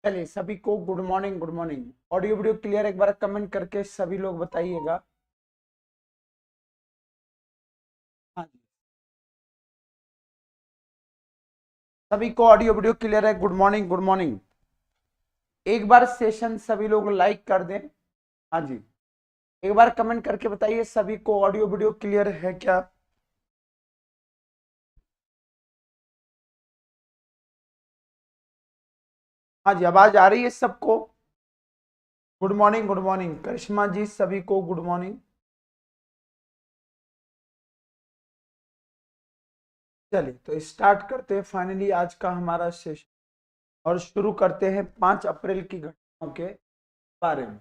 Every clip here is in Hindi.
चलिए सभी को good morning. Good morning. Audio video clear? एक बार कमेंट करके सभी लोग बताइएगा। हाँ जी, सभी को ऑडियो वीडियो क्लियर है? Good morning. Good morning. एक बार सेशन सभी लोग लाइक कर दें। हाँ जी, एक बार कमेंट करके बताइए सभी को ऑडियो वीडियो क्लियर है क्या? हाँ जी, आवाज आ रही है सबको? Good morning. गुड मॉर्निंग करिश्मा जी, सभी को गुड मॉर्निंग। चलिए तो स्टार्ट करते हैं फाइनली आज का हमारा सेशन और शुरू करते हैं 5 अप्रैल की घटनाओं के बारे में।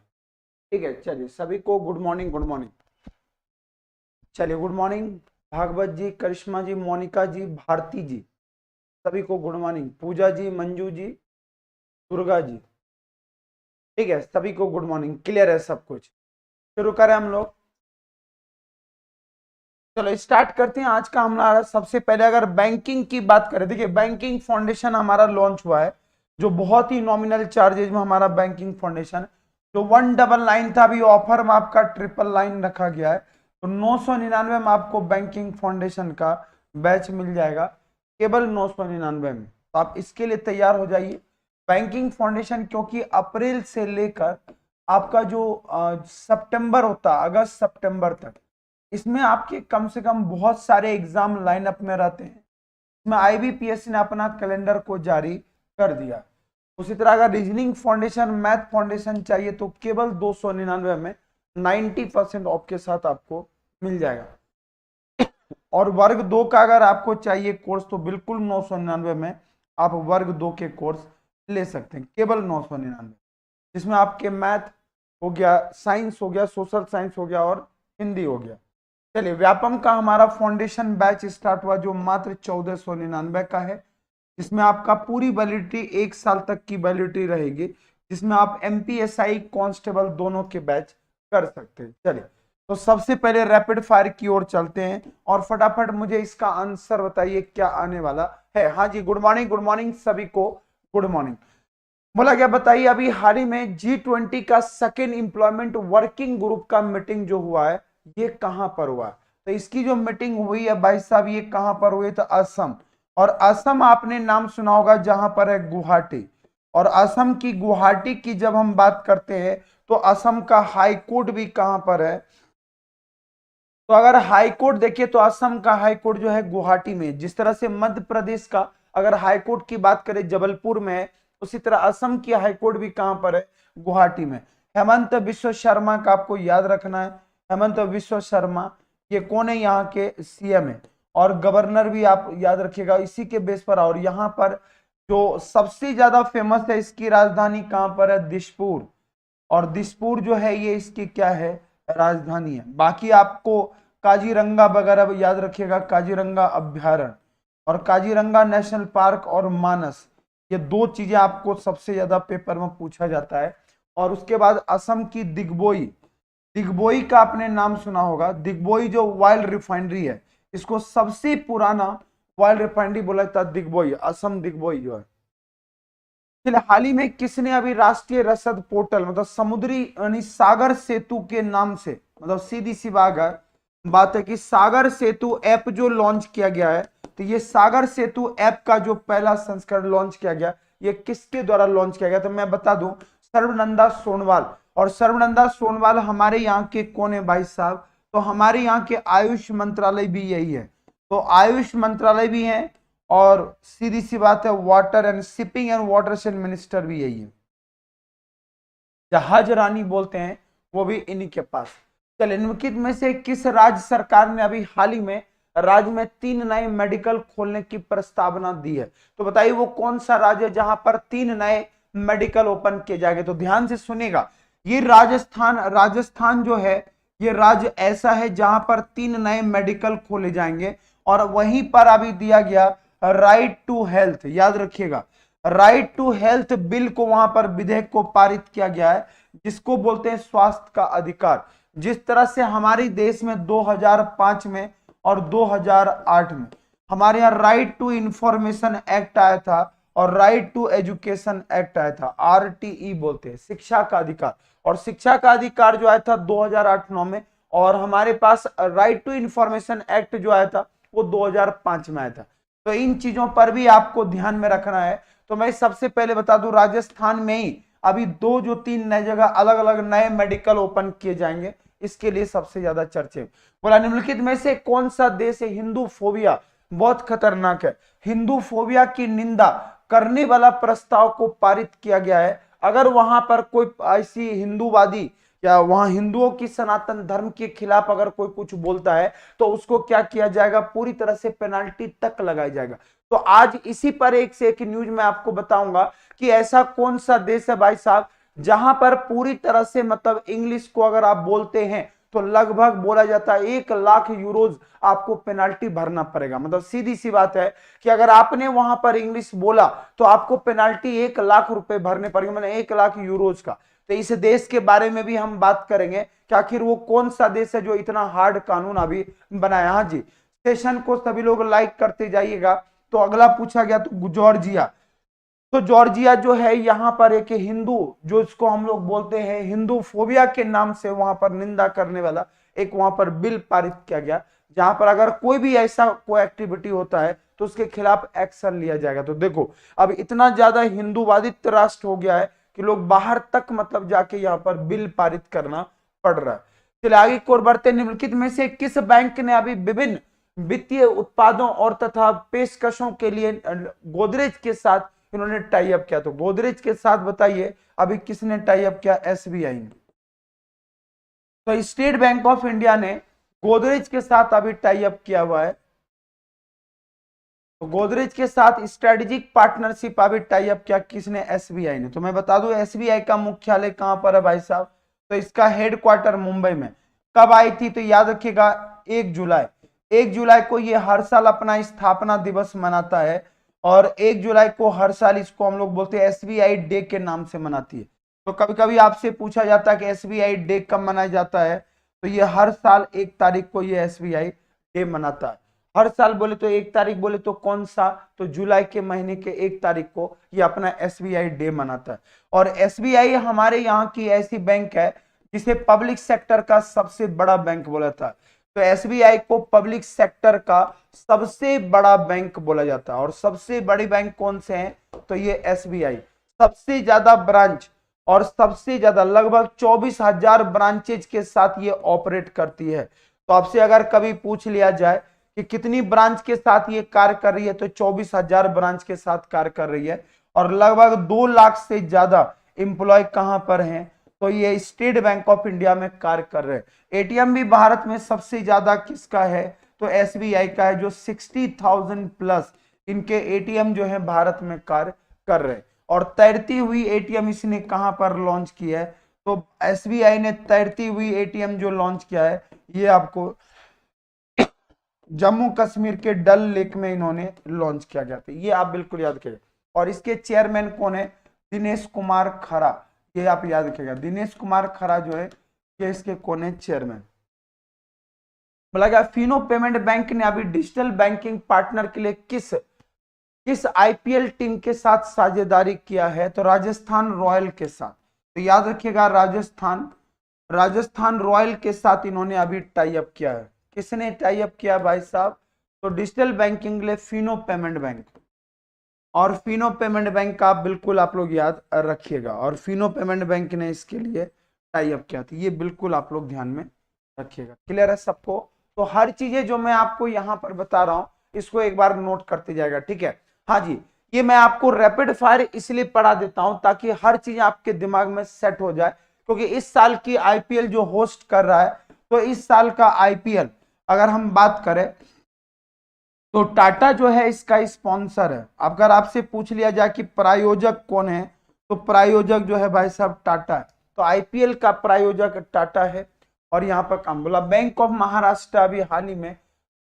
ठीक है, चलिए सभी को गुड मॉर्निंग। Good morning. चलिए गुड मॉर्निंग भागवत जी, करिश्मा जी, मोनिका जी, भारती जी, सभी को गुड मॉर्निंग। पूजा जी, मंजू जी, दुर्गा जी, ठीक है, सभी को गुड मॉर्निंग। क्लियर है सब कुछ? शुरू करें हम लोग। चलो स्टार्ट करते हैं आज का हमारा। सबसे पहले अगर बैंकिंग की बात करें, देखिए बैंकिंग फाउंडेशन हमारा लॉन्च हुआ है, जो बहुत ही नॉमिनल चार्जेज में हमारा बैंकिंग फाउंडेशन, जो 199 था, अभी ऑफर में आपका 999 रखा गया है। तो 999 में आपको बैंकिंग फाउंडेशन का बैच मिल जाएगा, केवल 999 में। तो आप इसके लिए तैयार हो जाइए। बैंकिंग फाउंडेशन क्योंकि अप्रैल से लेकर आपका जो सितंबर होता है, अगस्त सितंबर तक, इसमें आपके कम से कम बहुत सारे एग्जाम लाइनअप में रहते हैं। इसमें आईबीपीएस ने अपना कैलेंडर को जारी कर दिया। उसी तरह अगर रीजनिंग फाउंडेशन, मैथ फाउंडेशन चाहिए तो केवल 299 में 90% ऑफ के साथ आपको मिल जाएगा। और वर्ग 2 का अगर आपको चाहिए कोर्स तो बिल्कुल 999 में आप वर्ग 2 के कोर्स ले सकते हैं, केवल 999, जिसमें आपके मैथ हो गया, साइंस हो गया, सोशल साइंस हो गया और हिंदी हो गया। चलिए व्यापम का हमारा फाउंडेशन बैच स्टार्ट हुआ, जो मात्र 1499 का है, जिसमें आपका पूरी वैलिडिटी 1 साल तक की वैलिडिटी रहेगी, जिसमें आप एमपीएसआई कांस्टेबल दोनों के बैच कर सकते हैं। चलिए तो सबसे पहले रैपिड फायर की ओर चलते हैं और फटाफट मुझे इसका आंसर बताइए क्या आने वाला है। हाँ जी, गुड मॉर्निंग। गुड मॉर्निंग सभी को, गुड मॉर्निंग। बोला क्या, बताइए अभी हाल ही में G20 का सेकेंड एम्प्लॉयमेंट वर्किंग ग्रुप का मीटिंग जो हुआ है, ये कहां पर हुआ? तो इसकी जो मीटिंग हुई है भाई साहब, ये कहां पर हुई? तो असम। और असम आपने नाम सुना होगा, जहां पर है गुवाहाटी। और असम की गुवाहाटी की जब हम बात करते हैं तो असम का हाई कोर्ट भी कहां पर है? तो अगर हाई कोर्ट देखिए तो असम का हाई कोर्ट जो है गुवाहाटी में। जिस तरह से मध्य प्रदेश का अगर हाई कोर्ट की बात करें जबलपुर में है, उसी तरह असम की हाई कोर्ट भी कहां पर है? गुवाहाटी में। हेमंत बिश्व शर्मा का आपको याद रखना है। हेमंत बिश्व शर्मा ये कौन है? यहाँ के सीएम है। और गवर्नर भी आप याद रखिएगा इसी के बेस पर। और यहाँ पर जो सबसे ज्यादा फेमस है, इसकी राजधानी कहां पर है? दिसपुर। और दिसपुर जो है ये इसकी क्या है? राजधानी है। बाकी आपको काजीरंगा वगैरह याद रखिएगा, काजीरंगा अभ्यारण्य और काजीरंगा नेशनल पार्क और मानस, ये दो चीजें आपको सबसे ज्यादा पेपर में पूछा जाता है। और उसके बाद असम की दिग्बोई, दिग्बोई का आपने नाम सुना होगा। दिग्बोई जो ऑयल रिफाइनरी है, इसको सबसे पुराना ऑयल रिफाइनरी बोला जाता है दिग्बोई, असम दिग्बोई जो है। चलिए हाल ही में किसने अभी राष्ट्रीय रसद पोर्टल, मतलब समुद्री यानी सागर सेतु के नाम से, मतलब सीधी सी बात है कि सागर सेतु ऐप जो लॉन्च किया गया है, तो ये सागर सेतु ऐप का जो पहला संस्करण लॉन्च किया गया, ये किसके द्वारा लॉन्च किया गया? तो मैं बता दूं, सर्वनंदा सोनवाल। और सर्वनंदा सोनवाल हमारे यहाँ के कौन है भाई साहब? तो हमारे यहाँ के आयुष मंत्रालय भी यही है। तो आयुष मंत्रालय भी है और सीधी सी बात है water and shipping and watershed minister भी यही है। जहाज रानी बोलते हैं वो भी इन्हीं के पास। चलिए निम्नलिखित में से किस राज्य सरकार ने अभी हाल ही में राज्य में 3 नए मेडिकल खोलने की प्रस्तावना दी है? तो बताइए वो कौन सा राज्य है जहां पर 3 नए मेडिकल ओपन किए जाएंगे? तो ध्यान से सुनिएगा, ये राजस्थान, राजस्थान जो है ये राज्य ऐसा है जहां पर 3 नए मेडिकल खोले जाएंगे। और वहीं पर अभी दिया गया राइट टू हेल्थ, याद रखिएगा, राइट टू हेल्थ बिल को वहां पर विधेयक को पारित किया गया है, जिसको बोलते हैं स्वास्थ्य का अधिकार। जिस तरह से हमारे देश में 2005 में और 2008 में हमारे यहाँ राइट टू इंफॉर्मेशन एक्ट आया था, और राइट टू एजुकेशन एक्ट आया था, आरटीई बोलते हैं, शिक्षा का अधिकार। और शिक्षा का अधिकार जो आया था 2008-9 में, और हमारे पास राइट टू इंफॉर्मेशन एक्ट जो आया था वो 2005 में आया था। तो इन चीजों पर भी आपको ध्यान में रखना है। तो मैं सबसे पहले बता दूं, राजस्थान में ही अभी 2 जो 3 नए जगह अलग अलग नए मेडिकल ओपन किए जाएंगे, इसके लिए सबसे ज्यादा चर्चे। बोला निम्नलिखित में से कौन सा देश है हिंदू फोबिया बहुत खतरनाक है, हिंदू फोबिया की निंदा करने वाला प्रस्ताव को पारित किया गया है। अगर वहां पर कोई ऐसी हिंदूवादी या वहां हिंदुओं की सनातन धर्म के खिलाफ अगर कोई कुछ बोलता है तो उसको क्या किया जाएगा, पूरी तरह से पेनाल्टी तक लगाया जाएगा। तो आज इसी पर एक से एक न्यूज में आपको बताऊंगा कि ऐसा कौन सा देश है भाई साहब जहां पर पूरी तरह से मतलब इंग्लिश को अगर आप बोलते हैं तो लगभग बोला जाता है 1 लाख यूरोज आपको पेनाल्टी भरना पड़ेगा। मतलब सीधी सी बात है कि अगर आपने वहां पर इंग्लिश बोला तो आपको पेनाल्टी 1 लाख रुपए भरने पड़ेंगे, मतलब 1 लाख यूरोज का। तो इस देश के बारे में भी हम बात करेंगे कि आखिर वो कौन सा देश है जो इतना हार्ड कानून अभी बनाया। हाँ जी, सेशन को सभी लोग लाइक करते जाइएगा। तो अगला पूछा गया तो जॉर्जिया, तो जॉर्जिया जो है यहाँ पर एक हिंदू, जो इसको हम लोग बोलते हैं हिंदू फोबिया के नाम से वहां पर निंदा करने वाला एक वहां पर बिल पारित किया गया, जहां पर अगर कोई भी ऐसा कोई एक्टिविटी होता है तो उसके खिलाफ एक्शन लिया जाएगा। तो देखो अब इतना ज्यादा हिंदूवादित राष्ट्र हो गया है कि लोग बाहर तक मतलब जाके यहाँ पर बिल पारित करना पड़ रहा है। चलिए आगे की ओर बढ़ते। निम्नलिखित में से किस बैंक ने अभी विभिन्न वित्तीय उत्पादों और तथा पेशकशों के लिए गोदरेज के साथ इन्होंने टाई अप किया? तो गोदरेज के साथ बताइए अभी किसने टाई अप किया? एसबीआई ने। तो स्टेट बैंक ऑफ इंडिया ने गोदरेज के साथ अभी टाई अप किया हुआ है। तो गोदरेज के साथ स्ट्रेटेजिक पार्टनरशिप अभी टाई अप किया किसने? एसबीआई ने। तो मैं बता दूं एसबीआई का मुख्यालय कहां पर है भाई साहब? तो इसका हेडक्वार्टर मुंबई में। कब आई थी? तो याद रखिएगा 1 जुलाई। 1 जुलाई को ये हर साल अपना स्थापना दिवस मनाता है, और 1 जुलाई को हर साल इसको हम लोग बोलते हैं एसबीआई डे के नाम से मनाती है। तो कभी कभी आपसे पूछा जाता है कि एसबीआई डे कब मनाया जाता है, तो ये हर साल 1 तारीख को ये एसबीआई डे मनाता है। हर साल बोले तो 1 तारीख, बोले तो कौन सा? तो जुलाई के महीने के 1 तारीख को ये अपना एसबीआई डे मनाता है। और एसबीआई हमारे यहाँ की ऐसी बैंक है जिसे पब्लिक सेक्टर का सबसे बड़ा बैंक बोला था। तो एसबीआई को पब्लिक सेक्टर का सबसे बड़ा बैंक बोला जाता है। और सबसे बड़ी बैंक कौन से हैं? तो ये एसबीआई। सबसे ज्यादा ब्रांच और सबसे ज्यादा लगभग 24,000 ब्रांचेज के साथ ये ऑपरेट करती है। तो आपसे अगर कभी पूछ लिया जाए कि कितनी ब्रांच के साथ ये कार्य कर रही है, तो 24,000 ब्रांच के साथ कार्य कर रही है। और लगभग 2 लाख से ज्यादा एम्प्लॉय कहां पर हैं? तो ये स्टेट बैंक ऑफ इंडिया में कार्य कर रहे हैं। एटीएम भी भारत में सबसे ज्यादा किसका है? तो एसबीआई का है, जो 60,000 प्लस इनके एटीएम जो है भारत में कार्य कर रहे हैं। और तैरती हुई एटीएम इसने कहां पर लॉन्च किया है? तो एसबीआई ने तैरती हुई एटीएम जो लॉन्च किया है ये आपको जम्मू कश्मीर के डल लेक में इन्होंने लॉन्च किया गया था। ये आप बिल्कुल याद रखिएगा। और इसके चेयरमैन कौन है? दिनेश कुमार खरा। ये आप याद रखिएगा, दिनेश कुमार खरा जो है ये इसके कौन है? चेयरमैन। बोला गया फिनो पेमेंट बैंक ने अभी डिजिटल बैंकिंग पार्टनर के लिए किस आईपीएल टीम के साथ साझेदारी किया है? तो राजस्थान रॉयल के साथ। तो याद रखिएगा राजस्थान रॉयल के साथ इन्होंने अभी टाई अप किया है। किसने टाई अप किया भाई साहब? तो डिजिटल बैंकिंग के लिए फिनो पेमेंट बैंक। और फिनो पेमेंट बैंक का बिल्कुल आप लोग याद रखिएगा। और फिनो पेमेंट बैंक ने इसके लिए टाई अप किया था, ये बिल्कुल आप लोग ध्यान में रखिएगा। क्लियर है सबको? तो हर चीजें जो मैं आपको यहाँ पर बता रहा हूँ इसको एक बार नोट करते जाएगा, ठीक है? हाँ जी, ये मैं आपको रैपिड फायर इसलिए पढ़ा देता हूं ताकि हर चीज आपके दिमाग में सेट हो जाए, क्योंकि इस साल की आईपीएल जो होस्ट कर रहा है, तो इस साल का आईपीएल अगर हम बात करें तो टाटा जो है इसका स्पॉन्सर है। अगर आपसे पूछ लिया जाए कि प्रायोजक कौन है, तो प्रायोजक जो है भाई साहब टाटा है। तो आईपीएल का प्रायोजक टाटा है। और यहाँ पर काम बोला बैंक ऑफ महाराष्ट्र अभी हाल ही में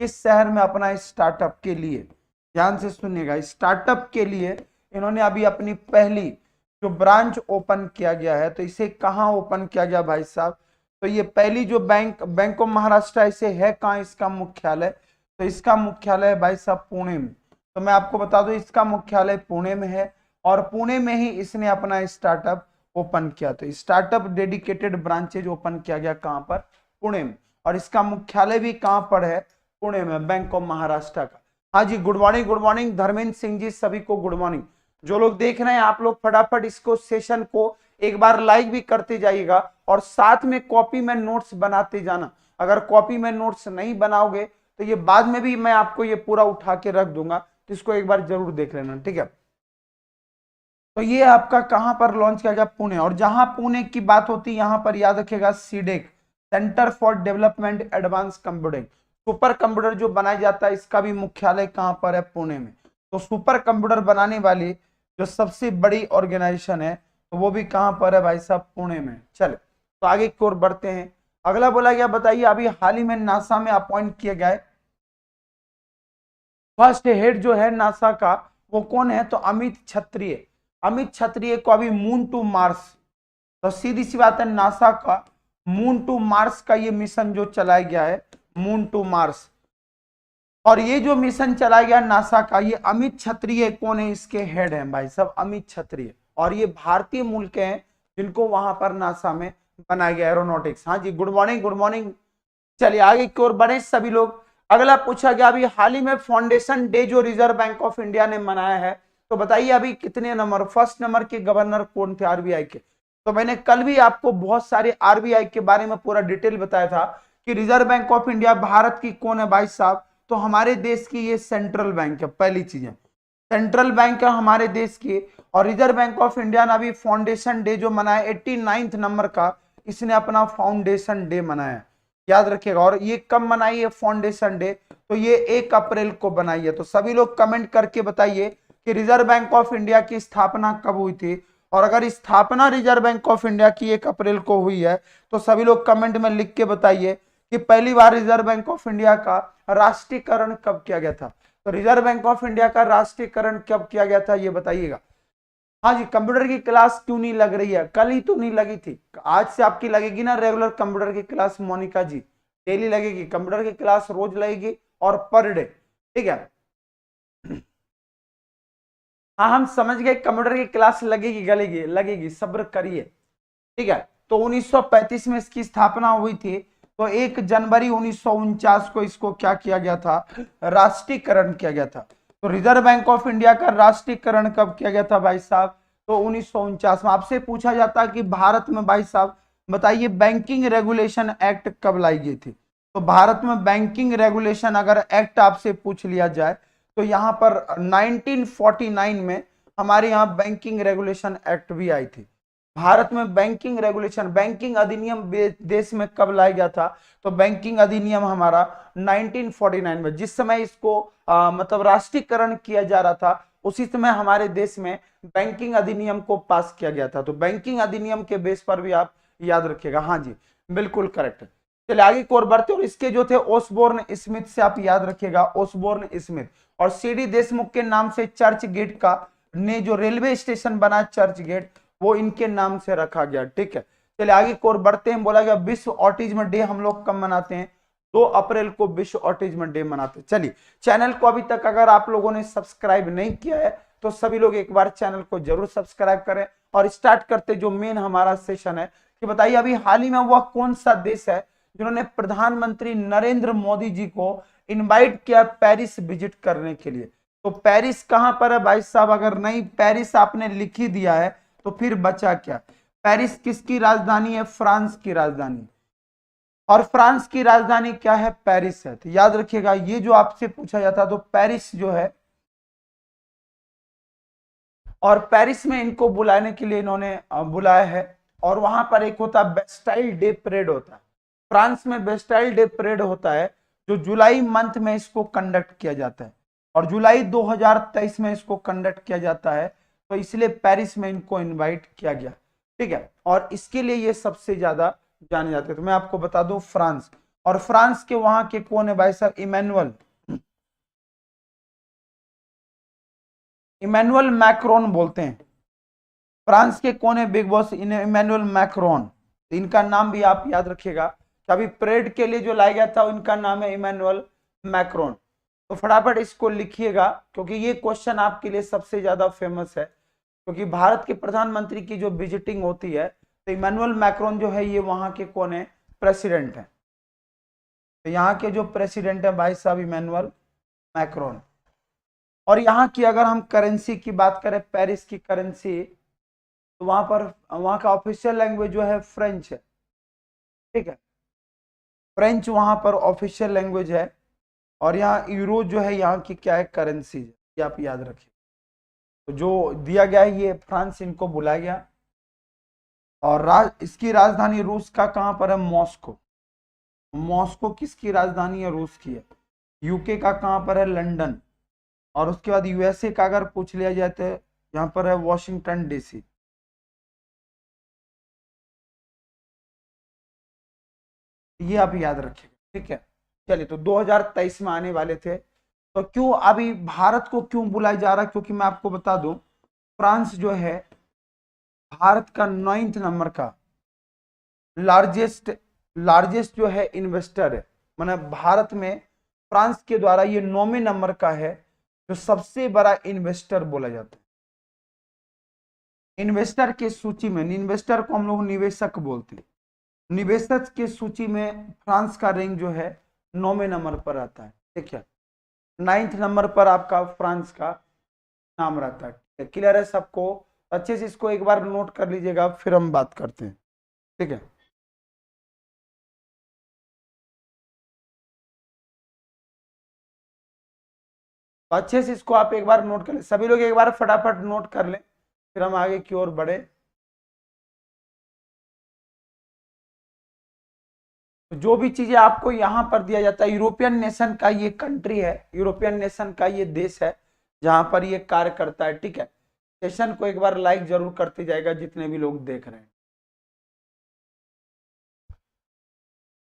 किस शहर में अपना स्टार्टअप के लिए, ध्यान से सुनिएगा, स्टार्टअप के लिए इन्होंने अभी अपनी पहली जो ब्रांच ओपन किया गया है, तो इसे कहाँ ओपन किया गया भाई साहब? तो ये पहली जो बैंक ऑफ महाराष्ट्र इसे है कहाँ इसका मुख्यालय? तो इसका मुख्यालय है भाई साहब पुणे में। तो मैं आपको बता दूं इसका मुख्यालय पुणे में है और पुणे में ही इसने अपना स्टार्टअप ओपन किया। तो स्टार्टअप डेडिकेटेड ब्रांचेज ओपन किया गया कहां पर, पुणे में, और इसका मुख्यालय भी कहां पर है, पुणे में, बैंक ऑफ महाराष्ट्र का। हाँ जी, गुड मॉर्निंग धर्मेंद्र सिंह जी, सभी को गुड मॉर्निंग। जो लोग देख रहे हैं आप लोग फटाफट इसको सेशन को एक बार लाइक भी करते जाइएगा और साथ में कॉपी में नोट्स बनाते जाना। अगर कॉपी में नोट्स नहीं बनाओगे तो ये बाद में भी मैं आपको ये पूरा उठा के रख दूंगा, तो इसको एक बार जरूर देख लेना, ठीक है। तो ये आपका कहां पर लॉन्च किया गया, पुणे। और जहां पुणे की बात होती है यहां पर याद रखेगा CDAC, centre for development advance computing, super computer जो बनाया जाता है इसका भी मुख्यालय कहां पर है, पुणे में। तो सुपर कंप्यूटर बनाने वाली जो सबसे बड़ी ऑर्गेनाइजेशन है तो वो भी कहां पर है भाई साहब, पुणे में। चले तो आगे की ओर बढ़ते हैं। अगला बोला गया, बताइए अभी हाल ही में नासा में अपॉइंट किए गए फर्स्ट हेड जो है नासा का वो कौन है, तो अमित क्षत्रिय। अमित क्षत्रिय को अभी मून टू मार्स, तो सीधी सी बात है नासा का मून टू मार्स का ये मिशन जो चलाया गया है, मून टू मार्स, और ये जो मिशन चलाया गया नासा का, ये अमित क्षत्रिय कौन है, इसके हेड हैं भाई साहब अमित क्षत्रिय, और ये भारतीय मूल के हैं जिनको वहां पर नासा में बनाया गया एरोनॉटिक्स। हाँ जी, गुड मॉर्निंग। चलिए आगे की ओर बढ़े सभी लोग। अगला पूछा गया अभी हाल ही में फाउंडेशन डे जो रिजर्व बैंक ऑफ इंडिया ने मनाया है, तो बताइए अभी कितने नंबर, फर्स्ट नंबर के गवर्नर कौन थे आरबीआई के। तो मैंने कल भी आपको बहुत सारे आरबीआई के बारे में पूरा डिटेल बताया था कि reserve bank of India Bharat की कौन है भाई साहब, तो हमारे देश की ये सेंट्रल बैंक है। पहली चीज है सेंट्रल बैंक है हमारे देश की, और रिजर्व बैंक ऑफ इंडिया ने अभी फाउंडेशन डे जो मनाया 89 नंबर का, इसने अपना फाउंडेशन डे मनाया, याद रखिएगा। और ये कब मनाई है फाउंडेशन डे, तो ये 1 अप्रैल को बनाई है। तो सभी लोग कमेंट करके बताइए कि रिजर्व बैंक ऑफ इंडिया की स्थापना कब हुई थी, और अगर स्थापना रिजर्व बैंक ऑफ इंडिया की 1 अप्रैल को हुई है तो सभी लोग कमेंट में लिख के बताइए कि पहली बार रिजर्व बैंक ऑफ इंडिया का राष्ट्रीयकरण कब किया गया था। तो रिजर्व बैंक ऑफ इंडिया का राष्ट्रीयकरण कब किया गया था ये बताइएगा। हाँ जी, कंप्यूटर की क्लास क्यों नहीं लग रही है, कल ही तो नहीं लगी थी, आज से आपकी लगेगी ना रेगुलर कंप्यूटर की क्लास मोनिका जी, डेली लगेगी कंप्यूटर की क्लास, रोज लगेगी और पर डे, ठीक है। हाँ हम समझ गए कंप्यूटर की क्लास लगेगी, सब्र करिए, ठीक है। तो 1935 में इसकी स्थापना हुई थी, तो 1 जनवरी 1949 को इसको क्या किया गया था, राष्ट्रीयकरण किया गया था। तो रिजर्व बैंक ऑफ इंडिया का राष्ट्रीयकरण कब किया गया था भाई साहब, तो 1949 में। आपसे पूछा जाता है कि भारत में भाई साहब बताइए बैंकिंग रेगुलेशन एक्ट कब लाई गई थी। तो भारत में बैंकिंग रेगुलेशन अगर एक्ट आपसे पूछ लिया जाए तो यहाँ पर 1949 में हमारे यहाँ बैंकिंग रेगुलेशन एक्ट भी आई थी। भारत में बैंकिंग रेगुलेशन, बैंकिंग अधिनियम देश में कब लाया गया था, तो बैंकिंग अधिनियम हमारा 1949 में, जिस समय इसको मतलब राष्ट्रीयकरण किया जा रहा था उसी समय हमारे देश में बैंकिंग अधिनियम को पास किया गया था। तो बैंकिंग अधिनियम के बेस पर भी आप याद रखिएगा। हाँ जी बिल्कुल करेक्ट। चलिए आगे की ओर बढ़ते, और इसके जो थे ओसबोर्न स्मिथ से आप याद रखिएगा, ओसबोर्न स्मिथ। और सीडी देशमुख के नाम से चर्च गेट का ने जो रेलवे स्टेशन बना चर्च गेट, वो इनके नाम से रखा गया, ठीक है। चलिए आगे की ओर बढ़ते हैं। बोला गया विश्व ऑटिज्म डे हम लोग कब मनाते हैं, 2 अप्रैल को विश्व ऑटिज्म डे मनाते हैं। चलिए चैनल को अभी तक अगर आप लोगों ने सब्सक्राइब नहीं किया है तो सभी लोग एक बार चैनल को जरूर सब्सक्राइब करें। और स्टार्ट करते जो मेन हमारा सेशन है कि बताइए अभी हाल ही में वह कौन सा देश है जिन्होंने प्रधानमंत्री नरेंद्र मोदी जी को इनवाइट किया पेरिस विजिट करने के लिए। तो पेरिस कहां पर है भाई साहब, अगर नहीं पेरिस आपने लिख ही दिया है तो फिर बचा क्या। पेरिस किसकी राजधानी है, फ्रांस की राजधानी, और फ्रांस की राजधानी क्या है, पेरिस है। तो याद रखिएगा ये जो आपसे पूछा जाता तो पेरिस जो है, और पेरिस में इनको बुलाने के लिए इन्होंने बुलाया है। और वहां पर एक होता है बेस्टाइल डे परेड होता है, फ्रांस में बेस्टाइल डे परेड होता है जो जुलाई मंथ में इसको कंडक्ट किया जाता है, और जुलाई 2023 में इसको कंडक्ट किया जाता है। तो इसलिए पेरिस में इनको इनवाइट किया गया, ठीक है। और इसके लिए ये सबसे ज्यादा जाने जाते हैं। तो मैं आपको बता दूं फ्रांस, और फ्रांस के वहां के कौन है भाई साहब, इमैनुअल मैक्रोन बोलते हैं। फ्रांस के कौन है बिग बॉस, इमैनुअल मैक्रोन। इनका नाम भी आप याद रखिएगा। अभी परेड के लिए जो लाया गया था इनका नाम है इमैनुअल मैक्रोन। तो फटाफट इसको लिखिएगा, क्योंकि ये क्वेश्चन आपके लिए सबसे ज्यादा फेमस है, क्योंकि भारत के प्रधानमंत्री की जो विजिटिंग होती है तो इमैनुअल मैक्रोन जो है ये वहां के कौन है, प्रेसिडेंट है। तो यहाँ के जो प्रेसिडेंट है भाई साहब इमैनुअल मैक्रोन। और यहाँ की अगर हम करेंसी की बात करें, पेरिस की करेंसी, तो वहां पर वहां का ऑफिशियल लैंग्वेज जो है फ्रेंच है, ठीक है, फ्रेंच वहां पर ऑफिशियल लैंग्वेज है। और यहाँ यूरो जो है यहाँ की क्या है, करेंसी है, ये आप याद रखिए। तो जो दिया गया है ये फ्रांस इनको बुलाया गया। और इसकी राजधानी रूस का कहां पर है, मॉस्को। मॉस्को किसकी राजधानी है, रूस की है। यूके का कहां पर है, लंदन। और उसके बाद यूएसए का अगर पूछ लिया जाए तो यहाँ पर है वॉशिंगटन डीसी। ये आप याद रखिएगा, ठीक है। चलिए, तो 2023 में आने वाले थे, तो क्यों अभी भारत को क्यों बुलाया जा रहा है, क्योंकि मैं आपको बता दूं फ्रांस जो है भारत का 9th नंबर का लार्जेस्ट जो है इन्वेस्टर है। मतलब भारत में फ्रांस के द्वारा ये 9वें नंबर का है जो सबसे बड़ा इन्वेस्टर बोला जाता है। इन्वेस्टर के सूची में, इन्वेस्टर को हम लोग निवेशक बोलते हैं, निवेशक के सूची में फ्रांस का रैंक जो है 9वें नंबर पर आता है, ठीक है। 9th नंबर पर आपका फ्रांस का नाम रहता है। क्लियर है सबको? अच्छे से इसको एक बार नोट कर लीजिएगा, फिर हम बात करते हैं, ठीक है। तो अच्छे से इसको आप एक बार नोट कर ले, सभी लोग एक बार फटाफट नोट कर लें, फिर हम आगे की ओर बढ़े। तो जो भी चीजें आपको यहां पर दिया जाता है, यूरोपियन नेशन का ये कंट्री है, यूरोपियन नेशन का ये देश है जहां पर ये कार्य करता है, ठीक है। सेशन को एक बार लाइक जरूर करते जाएगा जितने भी लोग देख रहे हैं।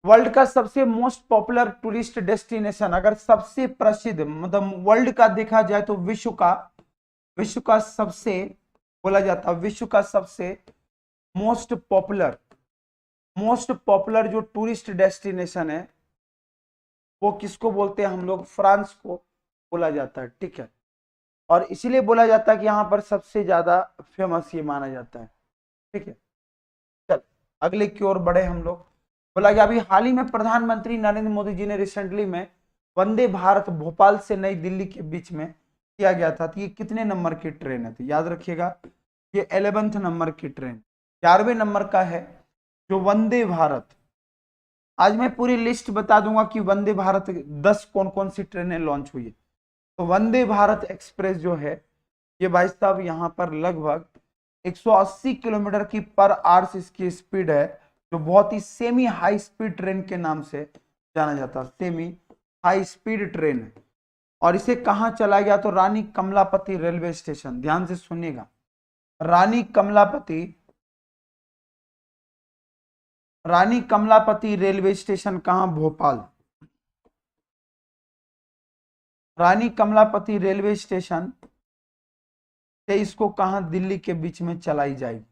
वर्ल्ड का सबसे मोस्ट पॉपुलर टूरिस्ट डेस्टिनेशन, अगर सबसे प्रसिद्ध मतलब वर्ल्ड का देखा जाए तो विश्व का सबसे बोला जाता है, विश्व का सबसे मोस्ट पॉपुलर जो टूरिस्ट डेस्टिनेशन है वो किसको बोलते हैं हम लोग, फ्रांस को बोला जाता है, ठीक है। और इसीलिए बोला जाता है कि यहाँ पर सबसे ज्यादा फेमस ये माना जाता है, ठीक है। चल अगले की ओर बढ़े हम लोग। बोला गया अभी हाल ही में प्रधानमंत्री नरेंद्र मोदी जी ने रिसेंटली में वंदे भारत भोपाल से नई दिल्ली के बीच में किया गया था। तो ये कितने नंबर की ट्रेन है, तो याद रखिएगा ये 11th नंबर की ट्रेन, 11वें नंबर का है जो वंदे भारत। आज मैं पूरी लिस्ट बता दूंगा कि वंदे भारत 10 कौन कौन सी ट्रेनें लॉन्च हुई है। तो वंदे भारत एक्सप्रेस जो है ये भाई साहब यहाँ पर लगभग 180 किलोमीटर की पर आवर्स इसकी स्पीड है, जो बहुत ही सेमी हाई स्पीड ट्रेन के नाम से जाना जाता है, सेमी हाई स्पीड ट्रेन है। और इसे कहाँ चलाया गया, तो रानी कमलापति रेलवे स्टेशन, ध्यान से सुनिएगा, रानी कमलापति रेलवे स्टेशन कहाँ, भोपाल। रानी कमलापति रेलवे स्टेशन से इसको कहाँ, दिल्ली के बीच में चलाई जाएगी।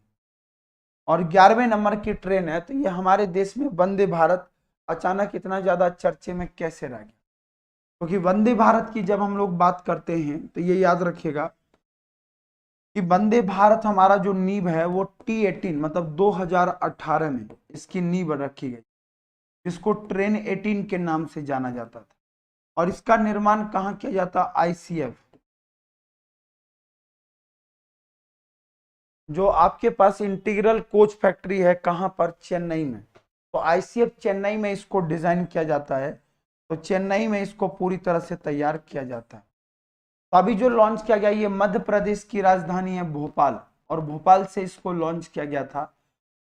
और 11वें नंबर की ट्रेन है। तो ये हमारे देश में वंदे भारत अचानक इतना ज्यादा चर्चे में कैसे रह गया, क्योंकि वंदे भारत की जब हम लोग बात करते हैं तो ये याद रखिएगा कि वंदे भारत हमारा जो नींव है वो T18 मतलब 2018 में इसकी नींव रखी गई, जिसको ट्रेन 18 के नाम से जाना जाता था। और इसका निर्माण कहाँ किया जाता, ICF, जो आपके पास इंटीग्रल कोच फैक्ट्री है कहाँ पर, चेन्नई में। तो ICF चेन्नई में इसको डिजाइन किया जाता है, तो चेन्नई में इसको पूरी तरह से तैयार किया जाता है। तो अभी जो लॉन्च किया गया ये मध्य प्रदेश की राजधानी है भोपाल, और भोपाल से इसको लॉन्च किया गया था।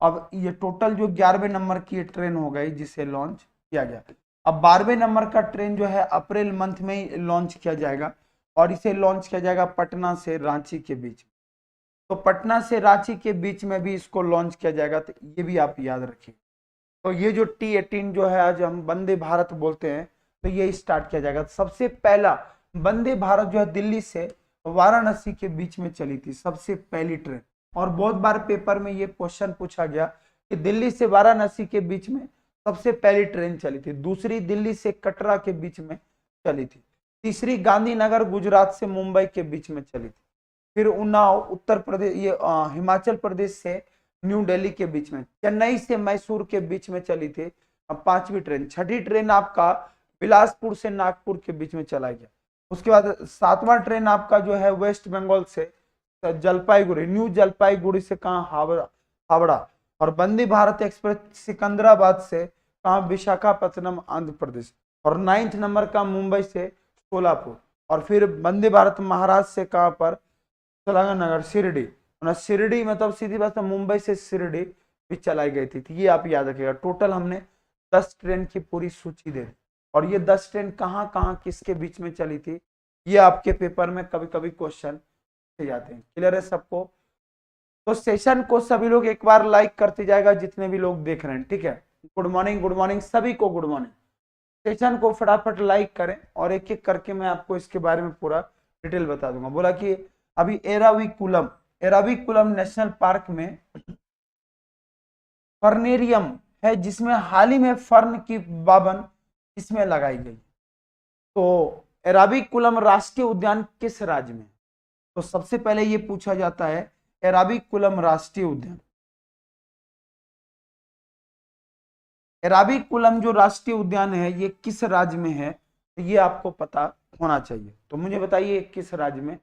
अब ये टोटल जो 11वें नंबर की ट्रेन हो गई जिसे लॉन्च किया गया। अब 12वें नंबर का ट्रेन जो है अप्रैल मंथ में ही लॉन्च किया जाएगा, और इसे लॉन्च किया जाएगा पटना से रांची के बीच। तो पटना से रांची के बीच में भी इसको लॉन्च किया जाएगा, तो ये भी आप याद रखिए। तो ये जो T18 जो है आज हम वंदे भारत बोलते हैं, तो ये स्टार्ट किया जाएगा। सबसे पहला वंदे भारत जो है दिल्ली से वाराणसी के बीच में चली थी, सबसे पहली ट्रेन। और बहुत बार पेपर में ये क्वेश्चन पूछा गया कि दिल्ली से वाराणसी के बीच में सबसे पहली ट्रेन चली थी, दूसरी दिल्ली से कटरा के बीच में चली थी। तीसरी गांधीनगर गुजरात से मुंबई के बीच में चली थी। फिर उन्नाव उत्तर प्रदेश, ये हिमाचल प्रदेश से न्यू दिल्ली के बीच में। चेन्नई से मैसूर के बीच में चली थी। अब पांचवी ट्रेन। छठी ट्रेन आपका बिलासपुर से नागपुर के बीच में चला गया। उसके बाद सातवां ट्रेन आपका जो है वेस्ट बंगाल से जलपाईगुड़ी, न्यू जलपाईगुड़ी से कहा हावड़ा हावड़ा। और वंदे भारत एक्सप्रेस सिकंदराबाद से कहा विशाखापट्टनम आंध्र प्रदेश। और 9th नंबर का मुंबई से सोलापुर। और फिर वंदे भारत महाराष्ट्र से कहां पर, नगर शिरडी। शिरडी मतलब सीधी बात है मुंबई से शिरडी भी चलाई गई थी। ये आप याद रखिएगा। टोटल हमने 10 ट्रेन की पूरी सूची दे दी। और ये 10 ट्रेन कहां कहां किसके बीच में चली थी, ये आपके पेपर में कभी कभी क्वेश्चन जाते हैं। क्लियर है सबको? तो सेशन को सभी लोग एक बार लाइक करते जाएगा जितने भी लोग देख रहे हैं, ठीक है। गुड मॉर्निंग सभी को, गुड मॉर्निंग। सेशन को फटाफट लाइक करें और एक एक करके मैं आपको इसके बारे में पूरा डिटेल बता दूंगा। बोला कि अभी एराविकुलम नेशनल पार्क में फर्नेरियम है, जिसमें हाल ही में फर्न की बावन इसमें लगाई गई। तो एराविकुलम राष्ट्रीय उद्यान किस राज्य में? तो सबसे पहले ये पूछा जाता है एराविकुलम राष्ट्रीय उद्यान। एराविकुलम जो राष्ट्रीय उद्यान है ये किस राज्य में है, तो ये आपको पता होना चाहिए। तो मुझे बताइए किस राज्य में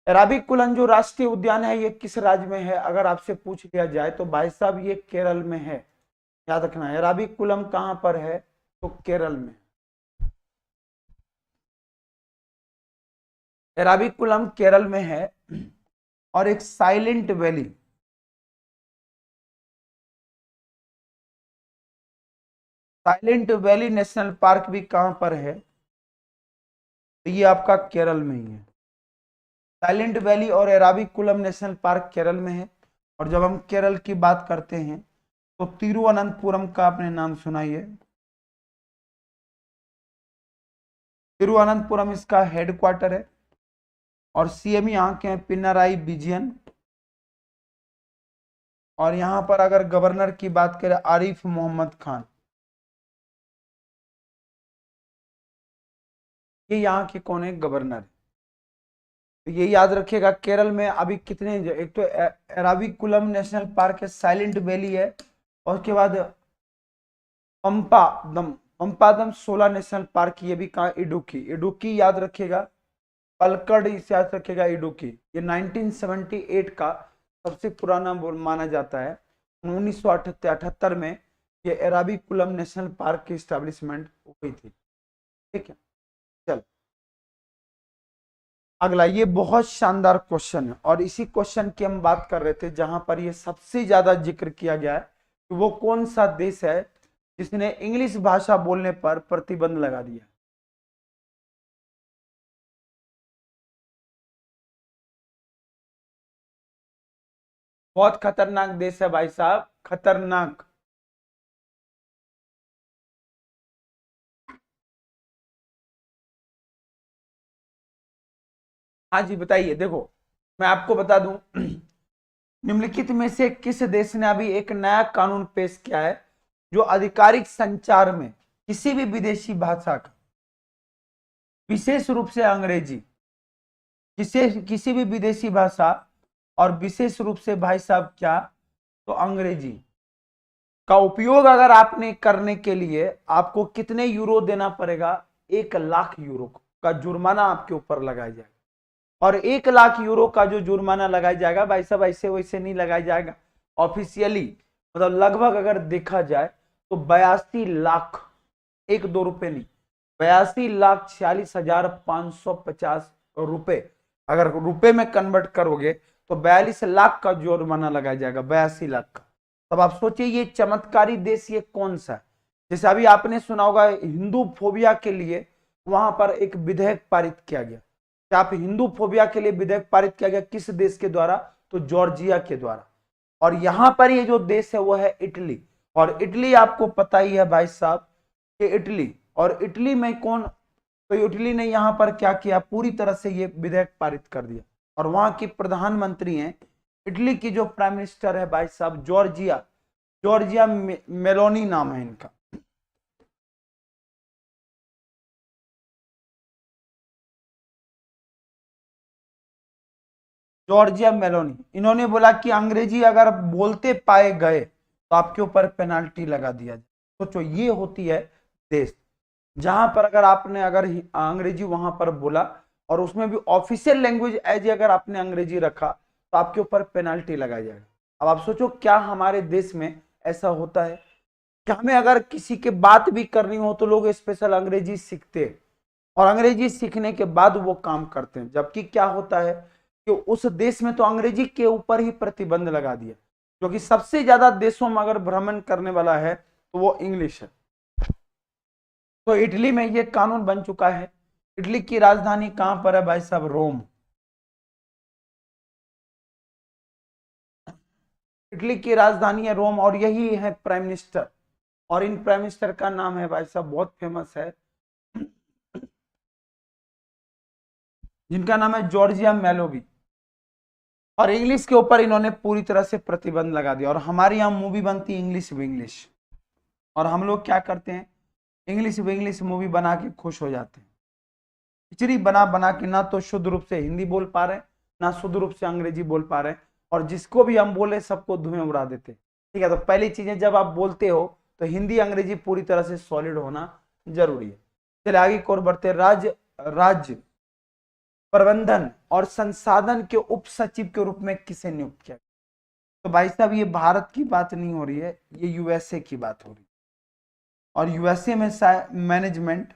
एराविकुलम जो राष्ट्रीय उद्यान है ये किस राज्य में है? अगर आपसे पूछ लिया जाए तो भाई साहब ये केरल में है। याद रखना एराविकुलम कहां पर है, तो केरल में। एराविकुलम केरल में है। और एक साइलेंट वैली नेशनल पार्क भी कहां पर है, तो ये आपका केरल में ही है। साइलेंट वैली और एराविकुलम नेशनल पार्क केरल में है। और जब हम केरल की बात करते हैं तो तिरुवनंतपुरम का आपने नाम सुना ही है। तिरुवनंतपुरम इसका हेडक्वार्टर है। और सीएम यहाँ के हैं पिनाराई विजयन। और यहाँ पर अगर गवर्नर की बात करें आरिफ मोहम्मद खान। ये यहाँ के कौन है, गवर्नर है। तो ये याद रखिएगा केरल में अभी कितने, एक तो एराविकुलम नेशनल पार्क है, साइलेंट वैली है, और उसके बाद पंपादम 16 नेशनल पार्क, ये भी कहा इडुक्की याद रखिएगा। पलक्कड़ याद रखिएगा इडुक्की। ये 1978 का सबसे पुराना माना जाता है। 1978 में ये एराविकुलम नेशनल पार्क की स्टैब्लिशमेंट हुई थी, ठीक है। चल अगला, ये बहुत शानदार क्वेश्चन है और इसी क्वेश्चन की हम बात कर रहे थे जहां पर ये सबसे ज्यादा जिक्र किया गया है कि वो कौन सा देश है जिसने इंग्लिश भाषा बोलने पर प्रतिबंध लगा दिया। बहुत खतरनाक देश है भाई साहब, खतरनाक। हाँ जी बताइए। देखो मैं आपको बता दूं निम्नलिखित में से किस देश ने अभी एक नया कानून पेश किया है जो आधिकारिक संचार में किसी भी विदेशी भाषा का, विशेष रूप से अंग्रेजी, किसी भी विदेशी भाषा और विशेष रूप से भाई साहब क्या, तो अंग्रेजी का उपयोग अगर आपने करने के लिए आपको कितने यूरो देना पड़ेगा, 1 लाख यूरो का जुर्माना आपके ऊपर लगाया जाएगा। और 1 लाख यूरो का जो जुर्माना लगाया जाएगा भाई साहब ऐसे वैसे नहीं लगाया जाएगा, ऑफिशियली मतलब लगभग अगर देखा जाए तो 82 लाख, 1-2 रुपए नहीं, 82,46,550 रुपए अगर रुपए में कन्वर्ट करोगे तो 42 लाख का जुर्माना लगाया जाएगा, 82 लाख का। तब आप सोचिए ये चमत्कारी देश ये कौन सा है। जैसे अभी आपने सुना होगा हिंदू फोबिया के लिए वहां पर एक विधेयक पारित किया गया। क्या आप हिंदू फोबिया के लिए विधेयक पारित किया गया किस देश के द्वारा, तो जॉर्जिया के द्वारा। और यहां पर ये जो देश है वो है इटली। और इटली आपको पता ही है भाई साहब कि इटली, और इटली में कौन, तो इटली ने यहां पर क्या किया, पूरी तरह से ये विधेयक पारित कर दिया। और वहां की प्रधानमंत्री हैं इटली की जो प्राइम मिनिस्टर है भाई साहब जॉर्जिया मेलोनी नाम है इनका। जॉर्जिया मेलोनी, इन्होंने बोला कि अंग्रेजी अगर बोलते पाए गए तो आपके ऊपर पेनाल्टी लगा दिया जाए। सोचो, ये होती है देश जहां पर अगर आपने अगर अंग्रेजी वहां पर बोला और उसमें भी ऑफिशियल लैंग्वेज एज अगर आपने अंग्रेजी रखा तो आपके ऊपर पेनाल्टी लगाया जाएगा। अब आप सोचो, क्या हमारे देश में ऐसा होता है कि हमें अगर किसी के बात भी करनी हो तो लोग स्पेशल अंग्रेजी सीखते हैं और अंग्रेजी सीखने के बाद वो काम करते हैं, जबकि क्या होता है कि उस देश में तो अंग्रेजी के ऊपर ही प्रतिबंध लगा दिया, क्योंकि सबसे ज्यादा देशों में अगर भ्रमण करने वाला है तो वो इंग्लिश है। तो इटली में ये कानून बन चुका है। इटली की राजधानी कहां पर है भाई साहब? रोम। इटली की राजधानी है रोम और यही है प्राइम मिनिस्टर, और इन प्राइम मिनिस्टर का नाम है भाई साहब, बहुत फेमस है, जिनका नाम है जॉर्जिया मेलोवी। और इंग्लिश के ऊपर इन्होंने पूरी तरह से प्रतिबंध लगा दिया। और हमारे यहाँ मूवी बनती है इंग्लिश विंग्लिश, और हम लोग क्या करते हैं, इंग्लिश विंग्लिश मूवी बना के खुश हो जाते हैं। खिचड़ी बना बना के ना तो शुद्ध रूप से हिंदी बोल पा रहे, ना शुद्ध रूप से अंग्रेजी बोल पा रहे, और जिसको भी हम बोले सबको धुएं उड़ा देते। ठीक है, तो पहली चीजें जब आप बोलते हो तो हिंदी अंग्रेजी पूरी तरह से सॉलिड होना जरूरी है। चलिए आगे की ओर बढ़ते। राज्य प्रबंधन और संसाधन के उप सचिव के रूप में किसे नियुक्त किया? तो भाई साहब, ये भारत की बात नहीं हो रही है, ये यूएसए की बात हो रही है। और यूएसए में मैनेजमेंट,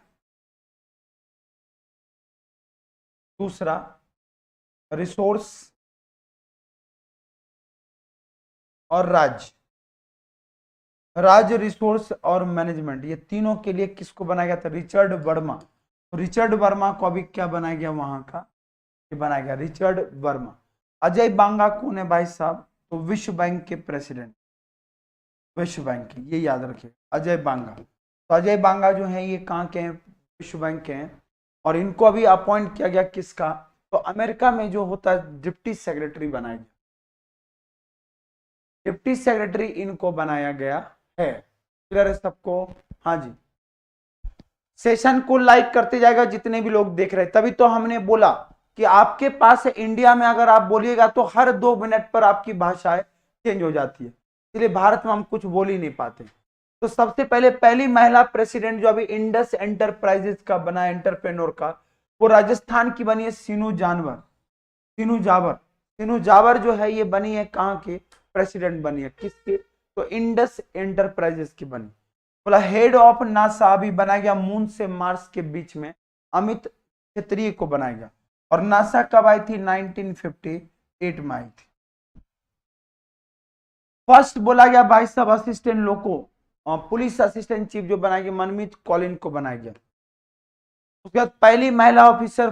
दूसरा रिसोर्स और राज्य रिसोर्स और मैनेजमेंट, ये तीनों के लिए किसको बनाया गया था? रिचर्ड वर्मा। तो रिचर्ड वर्मा को अभी क्या बनाया गया वहां का? ये बनाया गया रिचर्ड वर्मा। अजय बांगा कौन है भाई साहब? तो विश्व बैंक के प्रेसिडेंट, विश्व बैंक के, ये याद रखिए, अजय बांगा। तो अजय बांगा जो है ये कहाँ के हैं? विश्व बैंक के हैं। और इनको अभी अपॉइंट किया गया किसका? तो अमेरिका में जो होता है डिप्टी सेक्रेटरी बनाया गया, डिप्टी सेक्रेटरी इनको बनाया गया है। क्लियर है सबको? हाँ जी। सेशन को लाइक करते जाएगा जितने भी लोग देख रहे हैं, तभी तो हमने बोला कि आपके पास इंडिया में अगर आप बोलिएगा तो हर 2 मिनट पर आपकी भाषाएं चेंज हो जाती है, इसलिए भारत में हम कुछ बोल ही नहीं पाते। तो सबसे पहले पहली महिला प्रेसिडेंट जो अभी इंडस एंटरप्राइजेस का बना, एंटरप्रेन्योर का, वो राजस्थान की बनी है सीनू जानवर, सीनू जावर। सीनू जावर जो है ये बनी है कहाँ के प्रेसिडेंट बनी है? किसके? तो इंडस एंटरप्राइजेस की बनी। बोला हेड ऑफ नासा भी बनाया गया, मून से मार्स के बीच में अमित क्षेत्रीय को बनाया गया। और नासा कब आई थी? 1958 में आई थी। फर्स्ट बोला गया भाई साहब assistant loco, police assistant chief जो बनाया गया, मनमीत कॉलिन को बनाया गया। उसके बाद पहली महिला ऑफिसर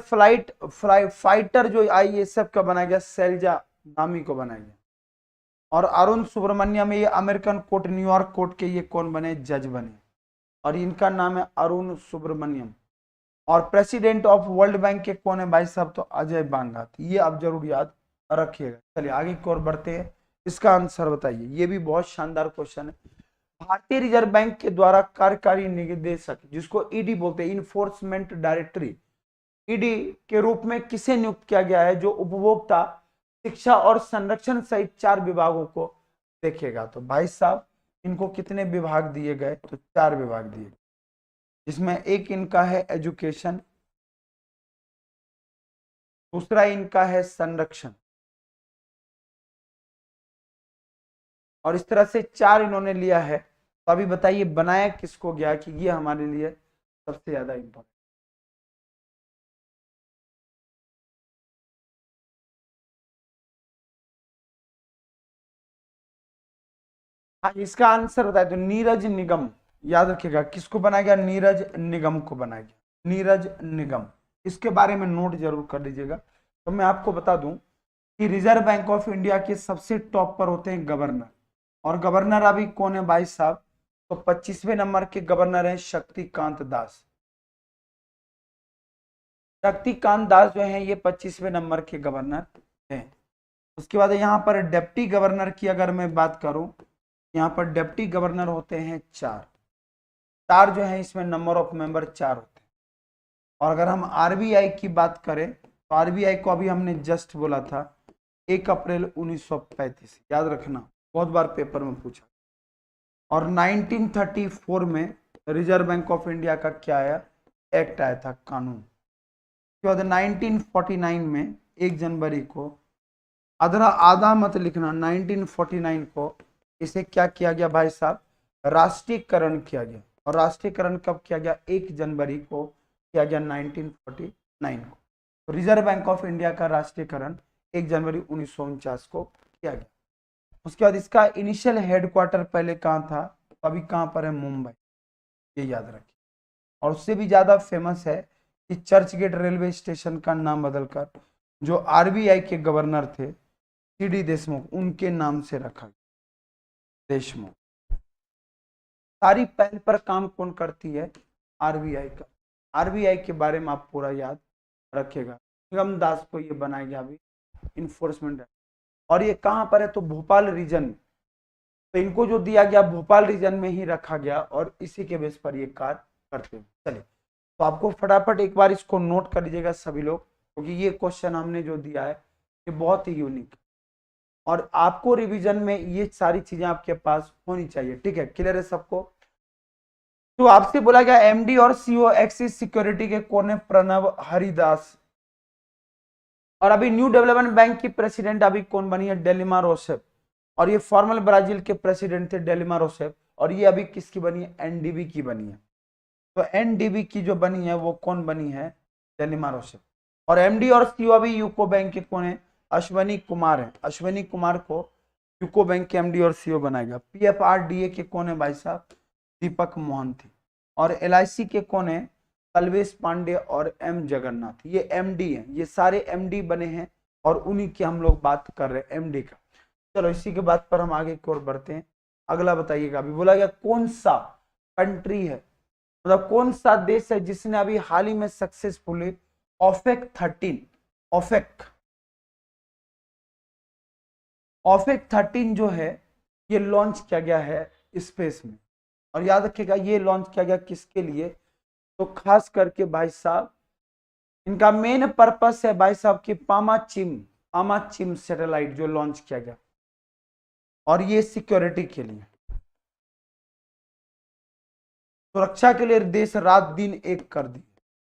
फाइटर जो आईएसएफ का बनाया गया, शैलजा नामी को बनाया गया। और अरुण सुब्रमण्यम, ये अमेरिकन कोर्ट, न्यूयॉर्क कोर्ट के ये कौन बने? जज बने, और इनका नाम है अरुण सुब्रमण्यम। और प्रेसिडेंट ऑफ वर्ल्ड बैंक के कौन है भाई साहब? तो अजय बांगा। ये आप जरूर याद रखिएगा। चलिए आगे की ओर बढ़ते हैं, इसका आंसर बताइए। ये भी बहुत शानदार क्वेश्चन है। भारतीय रिजर्व बैंक के द्वारा कार्यकारी निदेशक, जिसको ईडी बोलते हैं, इन्फोर्समेंट डायरेक्टरी, ईडी के रूप में किसे नियुक्त किया गया है? जो उपभोक्ता, शिक्षा और संरक्षण सहित 4 विभागों को देखेगा। तो भाई साहब इनको कितने विभाग दिए गए? तो 4 विभाग दिए गए, जिसमें एक इनका है एजुकेशन, दूसरा इनका है संरक्षण, और इस तरह से 4 इन्होंने लिया है। तो अभी बताइए बनाया किसको गया कि ये हमारे लिए सबसे ज्यादा इंपॉर्टेंट? हाँ, इसका आंसर बताए तो नीरज निगम। याद रखिएगा किसको बनाया गया? नीरज निगम को बनाया गया, नीरज निगम। इसके बारे में नोट जरूर कर लीजिएगा। तो मैं आपको बता दूं कि रिजर्व बैंक ऑफ इंडिया के सबसे टॉप पर होते हैं गवर्नर, और गवर्नर अभी कौन है भाई साहब? तो 25वें नंबर के गवर्नर हैं शक्तिकांत दास। शक्तिकांत दास जो है ये 25वें नंबर के गवर्नर हैं। उसके बाद यहाँ पर डिप्टी गवर्नर की अगर मैं बात करूं, यहाँ पर डिप्टी गवर्नर होते हैं 4 4 जो है, इसमें नंबर ऑफ मेंबर 4 होते हैं। और अगर हम आरबीआई की बात करें तो आरबीआई को अभी हमने जस्ट बोला था 1 अप्रैल 1935, याद रखना, बहुत बार पेपर में पूछा। और 1934 में रिजर्व बैंक ऑफ इंडिया का क्या आया, एक्ट आया था, कानून। उसके बाद 1949 में 1 जनवरी को, आधा मत लिखना, 1949 को इसे क्या किया गया भाई साहब, राष्ट्रीयकरण किया गया। और राष्ट्रीयकरण कब किया गया, 1 जनवरी को किया गया 1949 को। रिजर्व बैंक ऑफ इंडिया का राष्ट्रीयकरण 1 जनवरी 1949 को किया गया। उसके बाद इसका इनिशियल हेडक्वार्टर पहले कहाँ था, तो अभी कहाँ पर है, मुंबई, ये याद रखिए। और उससे भी ज्यादा फेमस है कि चर्च गेट रेलवे स्टेशन का नाम बदलकर जो आरबीआई के गवर्नर थे सीडी देशमुख, उनके नाम से रखा गया, देशमुख। सारी पहल पर काम कौन करती है, आरबीआई का। आरबीआई के बारे में आप पूरा याद रखिएगा। निगम दास को ये बनाया गया अभी इन्फोर्समेंट, और ये कहाँ पर है, तो भोपाल रीजन में। तो इनको जो दिया गया भोपाल रीजन में ही रखा गया और इसी के बेस पर ये कार्य करते हैं। चलिए, तो आपको फटाफट एक बार इसको नोट कर लीजिएगा सभी लोग, क्योंकि ये क्वेश्चन हमने जो दिया है ये बहुत ही यूनिक, और आपको रिवीजन में ये सारी चीजें आपके पास होनी चाहिए। ठीक है, क्लियर है सबको। तो आपसे बोला गया एमडी और सीईओ एक्सिस सिक्योरिटी के कौन है, प्रणव हरिदास। और अभी न्यू डेवलपमेंट बैंक की प्रेसिडेंट अभी कौन बनी है, डेलिमा रोसेफ। और ये फॉर्मल ब्राजील के प्रेसिडेंट थे डेलिमा रोसेफ, और ये अभी किसकी बनी है, एनडीबी की बनी है। तो एनडीबी की जो बनी है वो कौन बनी है, डेलिमा रोसेफ। और एमडी और सीईओ अभी यूको बैंक के कौन है, अश्वनी कुमार है। अश्वनी कुमार को यूको बैंक के एमडी और सीईओ बनाया गया। पीएफआरडीए के कौन है भाई साहब, दीपक मोहंती। और एलआईसी के कौन है, कल्वेश पांडे और एम जगन्नाथ। ये एमडी हैं, ये सारे एमडी बने हैं और उन्हीं की हम लोग बात कर रहे हैं, एमडी का। चलो इसी के बाद पर हम आगे की ओर बढ़ते हैं। अगला बताइएगा, अभी बोला गया कौन सा कंट्री है, मतलब कौन सा देश है जिसने अभी हाल ही में सक्सेसफुली ओपेक 13 जो है ये लॉन्च किया गया है स्पेस में। और याद रखिएगा ये लॉन्च किया गया किसके लिए, तो खास करके भाई साहब इनका मेन पर्पस है भाई साहब की पामाचिम सैटेलाइट जो लॉन्च किया गया, और ये सिक्योरिटी के लिए, सुरक्षा के लिए देश रात दिन एक कर दी,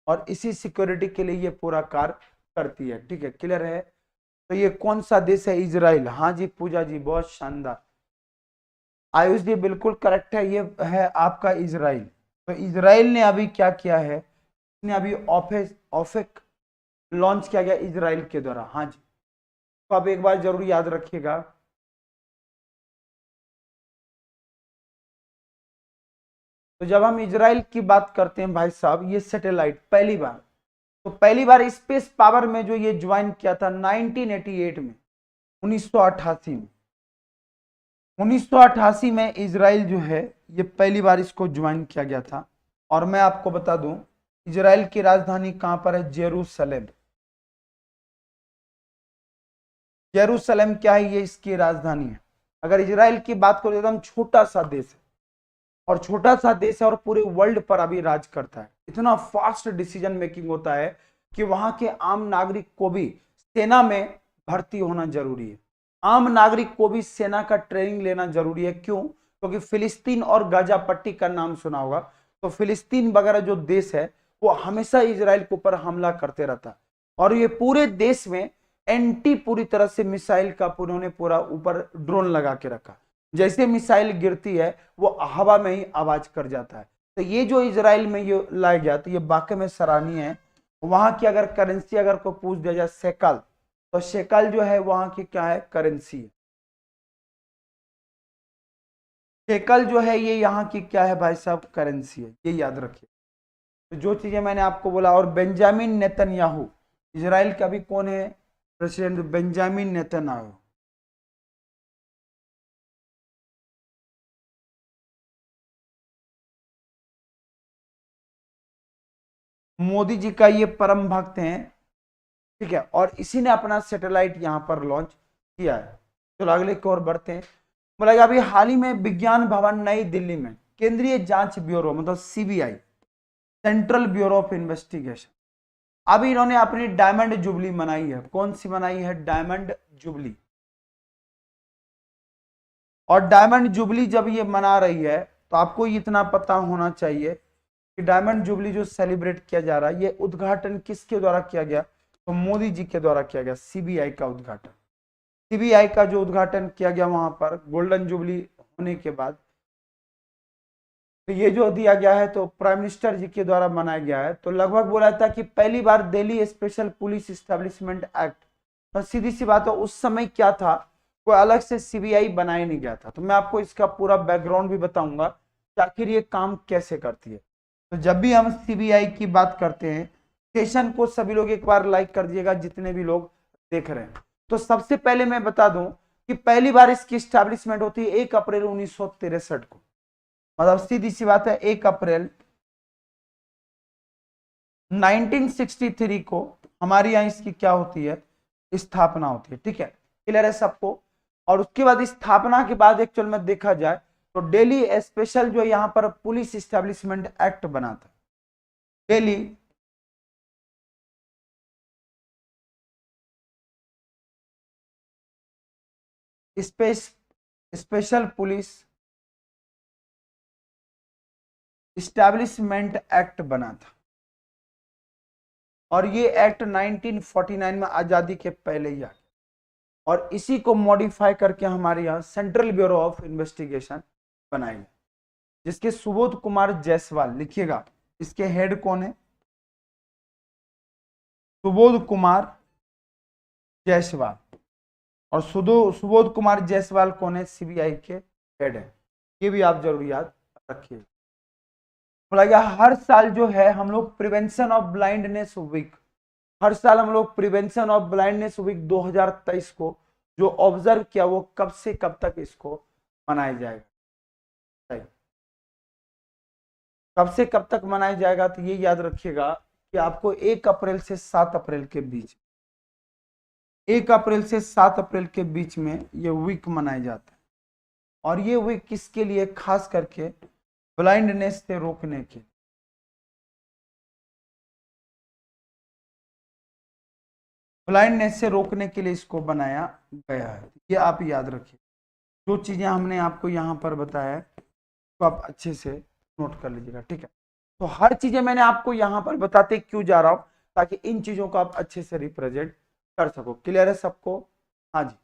और इसी सिक्योरिटी के लिए ये पूरा कार्य करती है। ठीक है, क्लियर है। तो ये कौन सा देश है, इजराइल। हाँ जी पूजा जी, बहुत शानदार। आयुष जी बिल्कुल करेक्ट है, ये है आपका इजराइल। तो इजराइल ने अभी क्या किया है, इसने अभी ओपेक लॉन्च किया गया इजराइल के द्वारा। हाँ जी, तो आप एक बार जरूर याद रखिएगा। तो जब हम इजराइल की बात करते हैं भाई साहब, ये सैटेलाइट पहली बार स्पेस पावर में जो ये ज्वाइन किया था 1988 में, 1988 में इजराइल जो है ये पहली बार इसको ज्वाइन किया गया था। और मैं आपको बता दूं इजराइल की राजधानी कहां पर है, जेरूसलेम। जेरूसलेम क्या है, ये इसकी राजधानी है। अगर इजराइल की बात करें तो एकदम छोटा सा देश है, और छोटा सा देश है और पूरे वर्ल्ड पर अभी राज करता है। इतना फास्ट डिसीजन मेकिंग होता है कि वहां के आम नागरिक को भी सेना में भर्ती होना जरूरी है। आम नागरिक को भी सेना का ट्रेनिंग लेना जरूरी है। क्यों, क्योंकि फिलिस्तीन और गाजा पट्टी का नाम सुना होगा। तो फिलिस्तीन वगैरह जो देश है वो हमेशा इजराइल के ऊपर हमला करते रहता है, और ये पूरे देश में एंटी पूरी तरह से मिसाइल का उन्होंने पूरा ऊपर ड्रोन लगा के रखा। जैसे मिसाइल गिरती है वो हवा में ही आवाज कर जाता है। तो ये जो इजराइल में ये लाया गया, तो ये वाकई में सराहनीय है। वहां की अगर करेंसी अगर को पूछ दिया जाए शेकल, तो शेकल जो है वहां की क्या है, करेंसी है। शेकल जो है ये यहाँ की क्या है भाई साहब, करेंसी है, ये याद रखिए। तो जो चीजें मैंने आपको बोला। और बेंजामिन नेतन्याहू, इजराइल का भी कौन है president, Benjamin Netanyahu. Modi ji का ये परम भक्त हैं। ठीक है, और इसी ने अपना सैटेलाइट यहाँ पर लॉन्च किया है। तो अगले की ओर बढ़ते हैं। बोला अभी हाल ही में विज्ञान भवन नई दिल्ली में केंद्रीय जांच ब्यूरो मतलब CBI, central bureau of investigation, अभी इन्होंने अपनी डायमंड जुबली मनाई है। कौन सी मनाई है, डायमंड जुबली। और डायमंड जुबली जब ये मना रही है तो आपको इतना पता होना चाहिए कि डायमंड जुबली जो सेलिब्रेट किया जा रहा है, ये उद्घाटन किसके द्वारा किया गया? तो मोदी जी के द्वारा किया गया, सीबीआई का उद्घाटन। सीबीआई का जो उद्घाटन किया गया वहां पर गोल्डन जुबली होने के बाद, तो ये जो दिया गया है तो प्राइम मिनिस्टर जी के द्वारा बनाया गया है। तो लगभग बोला था कि पहली बार Delhi special police establishment act, तो सीधी सी बात है उस समय क्या था, कोई अलग से सीबीआई बनाया नहीं गया था। तो मैं आपको इसका पूरा बैकग्राउंड भी बताऊंगा कि आखिर ये काम कैसे करती है। तो जब भी हम सीबीआई की बात करते हैं, सेशन को सभी लोग एक बार लाइक कर दिएगा जितने भी लोग देख रहे हैं। तो सबसे पहले मैं बता दूं कि पहली बार इसकी स्टैब्लिशमेंट होती है 1 अप्रैल 1963 को, मतलब सीधी सी बात है 1 अप्रैल 1963 को हमारे यहाँ इसकी क्या होती है, स्थापना होती है। ठीक है, क्लियर है सबको? और उसके बाद स्थापना के बाद एक्चुअल में देखा जाए तो दिल्ली स्पेशल जो यहाँ पर पुलिस एस्टेब्लिशमेंट एक्ट बना था, Delhi special police establishment act बना था। और ये एक्ट 1949 में आजादी के पहले ही आ गया, और इसी को मॉडिफाई करके हमारे यहाँ सेंट्रल ब्यूरो ऑफ इन्वेस्टिगेशन बनाया गया, जिसके सुबोध कुमार जायसवाल, लिखिएगा इसके हेड कौन है, सुबोध कुमार जायसवाल। और सुबोध कुमार जायसवाल कौन है, सीबीआई के हेड है। ये भी आप जरूर याद रखिए। बोला गया हर साल जो है हम लोग प्रिवेंशन ऑफ ब्लाइंडनेस वीक, हर साल हम लोग प्रिवेंशन ऑफ ब्लाइंडनेस वीक 2023 को जो ऑब्जर्व किया वो कब से कब तक इसको मनाया जाएगा, कब से कब तक मनाया जाएगा? तो ये याद रखिएगा कि आपको 1 अप्रैल से 7 अप्रैल के बीच, 1 अप्रैल से 7 अप्रैल के बीच में ये वीक मनाया जाता है। और ये वीक किसके लिए? खास करके ब्लाइंडनेस से रोकने के, ब्लाइंडनेस से रोकने के लिए इसको बनाया गया है। ये आप याद रखिए, जो चीजें हमने आपको यहाँ पर बताया है तो आप अच्छे से नोट कर लीजिएगा। ठीक है, तो हर चीजें मैंने आपको यहाँ पर बताते क्यों जा रहा हूं, ताकि इन चीजों को आप अच्छे से रिप्रेजेंट कर सको। क्लियर है सबको? हाँ जी।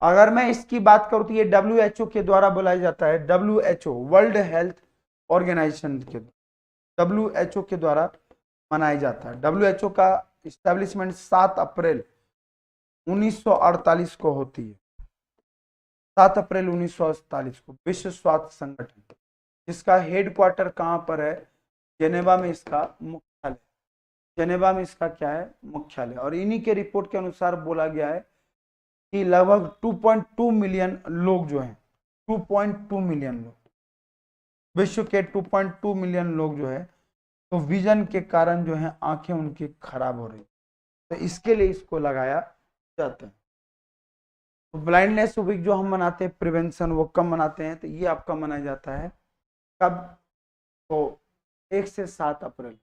अगर मैं इसकी बात करूं तो ये WHO के द्वारा बुलाया जाता है, WHO वर्ल्ड हेल्थ ऑर्गेनाइजेशन के, WHO के द्वारा मनाया जाता है। WHO का इस्टेब्लिशमेंट 7 अप्रैल 1948 को होती है, 7 अप्रैल 1948 को विश्व स्वास्थ्य संगठन, जिसका हेडक्वार्टर कहां पर है? जेनेवा में इसका मुख्यालय, जेनेवा में इसका क्या है? मुख्यालय। और इन्हीं के रिपोर्ट के अनुसार बोला गया है कि लगभग 2.2 मिलियन लोग जो हैं, 2.2 मिलियन लोग, विश्व के 2.2 मिलियन लोग जो है तो विजन के कारण जो है आंखें उनकी खराब हो रही, तो इसके लिए इसको लगाया जाता है। तो ब्लाइंडनेस वीक जो हम मनाते हैं प्रिवेंशन, वो कब मनाते हैं? तो ये आपका मनाया जाता है कब? तो 1 से 7 अप्रैल।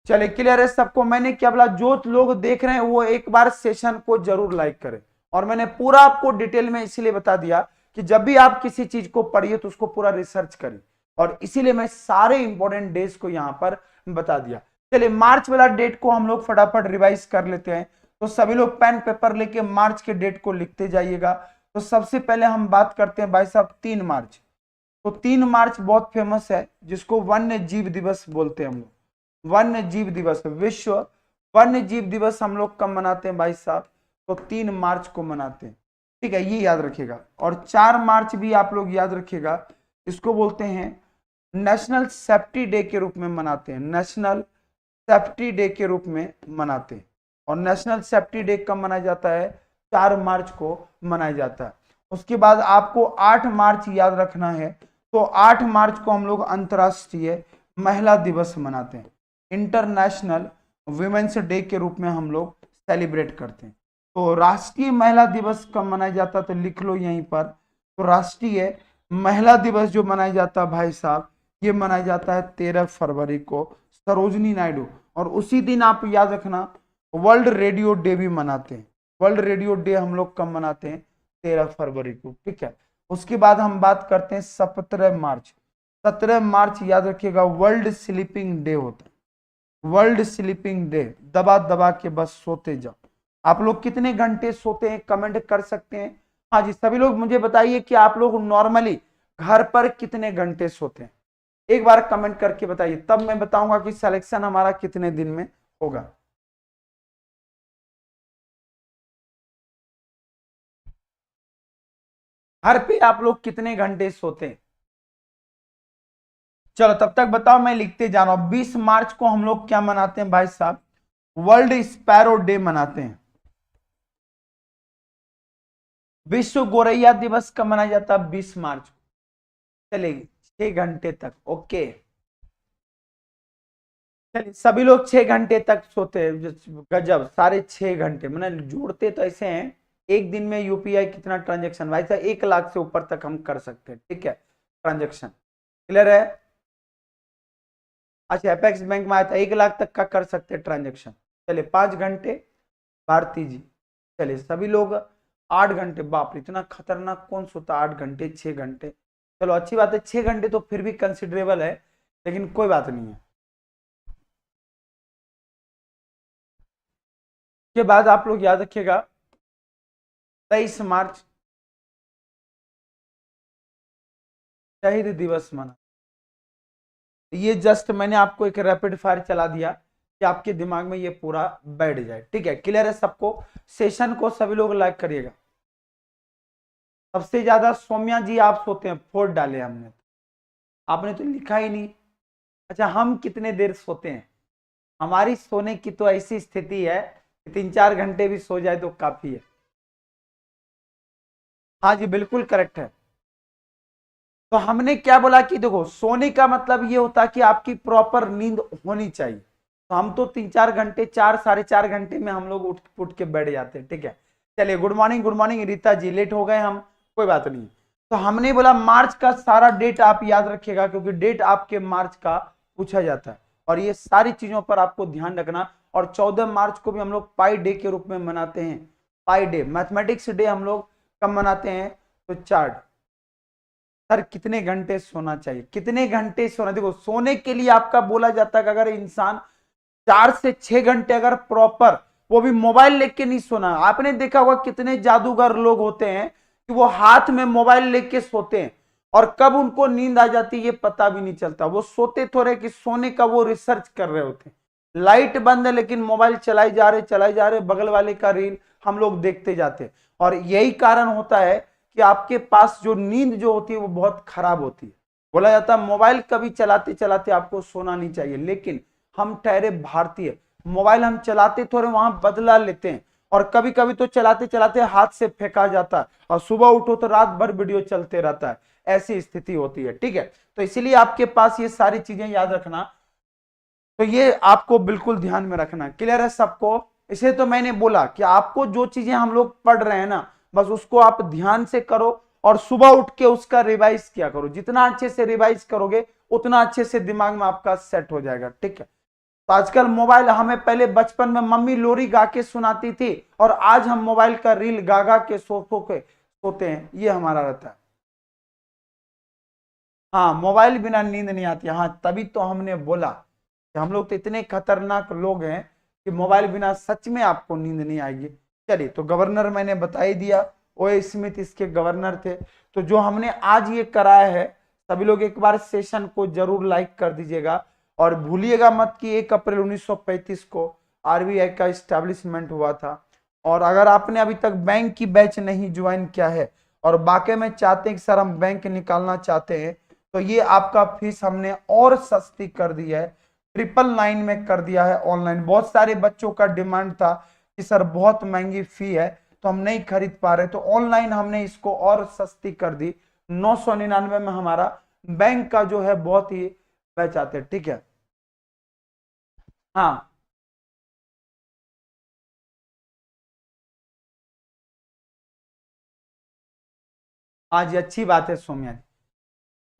चलिए, क्लियर है सबको? मैंने क्या बोला, जो लोग देख रहे हैं वो एक बार सेशन को जरूर लाइक करें। और मैंने पूरा आपको डिटेल में इसीलिए बता दिया कि जब भी आप किसी चीज को पढ़िए तो उसको पूरा रिसर्च करें, और इसीलिए मैं सारे इंपॉर्टेंट डेज को यहां पर बता दिया। चलिए, मार्च वाला डेट को हम लोग फटाफट रिवाइज कर लेते हैं। तो सभी लोग पेन पेपर लेके मार्च के डेट को लिखते जाइएगा। तो सबसे पहले हम बात करते हैं भाई साहब 3 मार्च। तो 3 मार्च बहुत फेमस है, जिसको वन्य जीव दिवस बोलते हैं हम लोग, वन्य जीव दिवस, विश्व वन्य जीव दिवस हम लोग कब मनाते हैं भाई साहब? तो 3 मार्च को मनाते हैं। ठीक है, ये याद रखिएगा। और 4 मार्च भी आप लोग याद रखिएगा, इसको बोलते हैं नेशनल सेफ्टी डे के रूप में मनाते हैं, नेशनल सेफ्टी डे के रूप में मनाते हैं। और नेशनल सेफ्टी डे कब मनाया जाता है? 4 मार्च को मनाया जाता है। उसके बाद आपको 8 मार्च याद रखना है। तो 8 मार्च को हम लोग अंतरराष्ट्रीय महिला दिवस मनाते हैं, इंटरनेशनल वुमेन्स डे के रूप में हम लोग सेलिब्रेट करते हैं। तो राष्ट्रीय महिला दिवस कब मनाया जाता है? तो लिख लो यहीं पर। तो राष्ट्रीय महिला दिवस जो मनाया जाता है भाई साहब, ये मनाया जाता है 13 फरवरी को, सरोजनी नायडू। और उसी दिन आप याद रखना वर्ल्ड रेडियो डे भी मनाते हैं। वर्ल्ड रेडियो डे हम लोग कब मनाते हैं? 13 फरवरी को, ठीक है। उसके बाद हम बात करते हैं 17 मार्च। 17 मार्च याद रखिएगा वर्ल्ड स्लीपिंग डे होता है। वर्ल्ड स्लीपिंग डे, दबा दबा के बस सोते जाओ। आप लोग कितने घंटे सोते हैं कमेंट कर सकते हैं। हाँ जी, सभी लोग मुझे बताइए कि आप लोग नॉर्मली घर पर कितने घंटे सोते हैं, एक बार कमेंट करके बताइए, तब मैं बताऊंगा कि सिलेक्शन हमारा कितने दिन में होगा। घर पे आप लोग कितने घंटे सोते हैं? चलो तब तक बताओ, मैं लिखते जा रहा हूं। 20 मार्च को हम लोग क्या मनाते हैं भाई साहब? वर्ल्ड स्पैरो डे मनाते हैं। विश्व गोरैया दिवस कब मनाया जाता है? 20 मार्च को। चलेगी 6 घंटे तक, ओके। चलिए सभी लोग 6 घंटे तक सोते हैं, गजब, सारे 6 घंटे। मैंने जोड़ते तो ऐसे हैं, एक दिन में यूपीआई कितना ट्रांजेक्शन भाई साहब? 1 लाख से ऊपर तक हम कर सकते हैं, ठीक है, ट्रांजेक्शन। क्लियर है? अच्छा, एपेक्स बैंक में आया था 1 लाख तक का कर सकते हैं ट्रांजेक्शन। चलिए 5 घंटे भारती जी। चलिए सभी लोग 8 घंटे, बाप रे इतना खतरनाक कौन सोता 8 घंटे 6 घंटे। चलो अच्छी बात है, 6 घंटे तो फिर भी कंसिडरेबल है, लेकिन कोई बात नहीं है। के बाद आप लोग याद रखिएगा 23 मार्च शहीद दिवस मना। ये जस्ट मैंने आपको एक रैपिड फायर चला दिया कि आपके दिमाग में ये पूरा बैठ जाए, ठीक है। क्लियर है सबको? सेशन को सभी लोग लाइक करिएगा। सबसे ज्यादा सौम्या जी आप सोते हैं, 4 डाले हमने, आपने तो लिखा ही नहीं। अच्छा, हम कितने देर सोते हैं? हमारी सोने की तो ऐसी स्थिति है कि 3-4 घंटे भी सो जाए तो काफी है। हाँ जी बिल्कुल करेक्ट है। तो हमने क्या बोला कि देखो, सोने का मतलब ये होता है कि आपकी प्रॉपर नींद होनी चाहिए। तो हम तो 3-4 घंटे, 4-4.5 घंटे में हम लोग उठ उठ के बैठ जाते हैं, ठीक है। चलिए good morning Rita ji, late हो गए हम, कोई बात नहीं। तो हमने बोला मार्च का सारा डेट आप याद रखिएगा, क्योंकि डेट आपके मार्च का पूछा जाता है, और ये सारी चीजों पर आपको ध्यान रखना। और 14 मार्च को भी हम लोग पाई डे के रूप में मनाते हैं। पाई डे, मैथमेटिक्स डे हम लोग कब मनाते हैं? तो चार्ट। सर कितने घंटे सोना चाहिए, कितने घंटे सोना? देखो सोने के लिए आपका बोला जाता है कि अगर इंसान 4 से 6 घंटे अगर प्रॉपर, वो भी मोबाइल लेके नहीं सोना। आपने देखा होगा कितने जादूगर लोग होते हैं कि वो हाथ में मोबाइल लेके सोते हैं, और कब उनको नींद आ जाती है ये पता भी नहीं चलता। वो सोते थोड़े कि सोने का वो रिसर्च कर रहे होते हैं। लाइट बंद है लेकिन मोबाइल चलाई जा रहे, बगल वाले का रील हम लोग देखते जाते। और यही कारण होता है कि आपके पास जो नींद जो होती है वो बहुत खराब होती है। बोला जाता है मोबाइल कभी चलाते चलाते आपको सोना नहीं चाहिए, लेकिन हम ठहरे भारतीय, मोबाइल हम चलाते थोड़े वहां बदला लेते हैं, और कभी कभी तो चलाते चलाते हाथ से फेंका जाता है, और सुबह उठो तो रात भर वीडियो चलते रहता है। ऐसी स्थिति होती है, ठीक है। तो इसीलिए आपके पास ये सारी चीजें याद रखना, तो ये आपको बिल्कुल ध्यान में रखना। क्लियर है सबको? इसे तो मैंने बोला कि आपको जो चीजें हम लोग पढ़ रहे हैं ना, बस उसको आप ध्यान से करो, और सुबह उठ के उसका रिवाइज किया करो। जितना अच्छे से रिवाइज करोगे उतना अच्छे से दिमाग में आपका सेट हो जाएगा, ठीक है। तो आजकल मोबाइल, हमें पहले बचपन में मम्मी लोरी गा के सुनाती थी, और आज हम मोबाइल का रील गा गा के सो के सोते हैं, ये हमारा रहता है। हाँ, मोबाइल बिना नींद नहीं आती। हाँ, तभी तो हमने बोला कि हम लोग तो इतने खतरनाक लोग हैं कि मोबाइल बिना सच में आपको नींद नहीं आएगी। चलिए, तो गवर्नर मैंने बता ही दिया, ओ स्मिथ इसके गवर्नर थे। तो जो हमने आज ये कराया है, सभी लोग एक बार सेशन को जरूर लाइक कर दीजिएगा, और भूलिएगा मत कि 1 अप्रैल 1935 को आरबीआई का इस्टेब्लिशमेंट हुआ था। और अगर आपने अभी तक बैंक की बैच नहीं ज्वाइन किया है, और वाकई में चाहते हैं कि सर हम बैंक निकालना चाहते हैं, तो ये आपका फीस हमने और सस्ती कर दी है, 999 में कर दिया है ऑनलाइन। बहुत सारे बच्चों का डिमांड था कि सर बहुत महंगी फी है तो हम नहीं खरीद पा रहे, तो ऑनलाइन हमने इसको और सस्ती कर दी। 999 में हमारा बैंक का जो है बहुत ही बैच आते हैं, ठीक है। हाँ, आज अच्छी बात है सौम्या जी।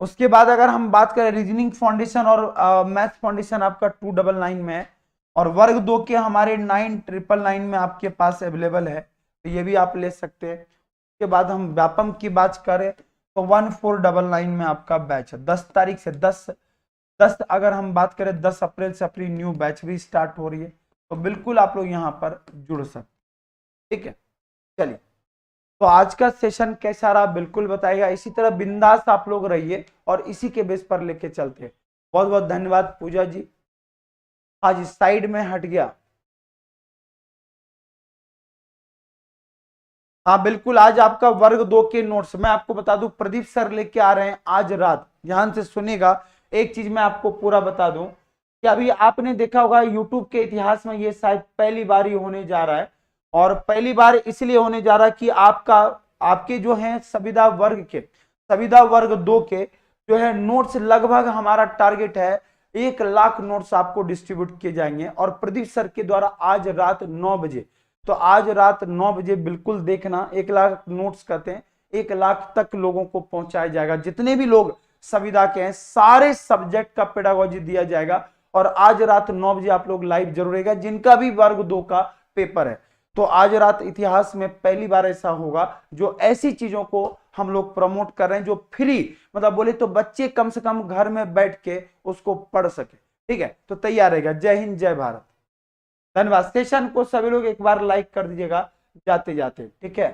उसके बाद अगर हम बात करें रीजनिंग फाउंडेशन और मैथ फाउंडेशन आपका 299 में है, और वर्ग 2 के हमारे 9999 में आपके पास अवेलेबल है, तो ये भी आप ले सकते हैं। उसके बाद हम व्यापम की बात करें तो 1499 में आपका बैच है 10 तारीख से 10 अगर हम बात करें 10 अप्रैल से अपनी न्यू बैच भी स्टार्ट हो रही है, तो बिल्कुल आप लोग यहाँ पर जुड़ सकते, ठीक है। चलिए, तो आज का सेशन कैसा रहा बिल्कुल बताइएगा, इसी तरह बिंदास आप लोग रहिए और इसी के बेस पर लेके चलते हैं। बहुत बहुत धन्यवाद पूजा जी। आज साइड में हट गया, हाँ बिल्कुल, आज आपका वर्ग 2 के नोट्स मैं आपको बता दूं प्रदीप सर लेके आ रहे हैं आज रात। ध्यान से सुनिएगा, एक चीज मैं आपको पूरा बता दूं कि अभी आपने देखा होगा यूट्यूब के इतिहास में ये शायद पहली बार ही होने जा रहा है, और पहली बार इसलिए होने जा रहा है कि आपके जो है संविदा वर्ग 2 के जो है नोट्स, लगभग हमारा टारगेट है 1 लाख नोट्स आपको डिस्ट्रीब्यूट किए जाएंगे, और प्रदीप सर के द्वारा आज रात 9 बजे। तो आज रात 9 बजे बिल्कुल देखना, 1 लाख नोट्स कहते हैं, 1 लाख तक लोगों को पहुंचाया जाएगा। जितने भी लोग संविदा के हैं सारे सब्जेक्ट का पेडागोजी दिया जाएगा, और आज रात 9 बजे आप लोग लाइव जरूर रहेगा जिनका भी वर्ग 2 का पेपर है। तो आज रात इतिहास में पहली बार ऐसा होगा जो ऐसी चीजों को हम लोग प्रमोट कर रहे हैं जो फ्री, मतलब बोले तो बच्चे कम से कम घर में बैठ के उसको पढ़ सके, ठीक है। तो तैयार रहेगा। जय हिंद, जय भारत, धन्यवाद। सेशन को सभी लोग एक बार लाइक कर दीजिएगा जाते जाते, ठीक है।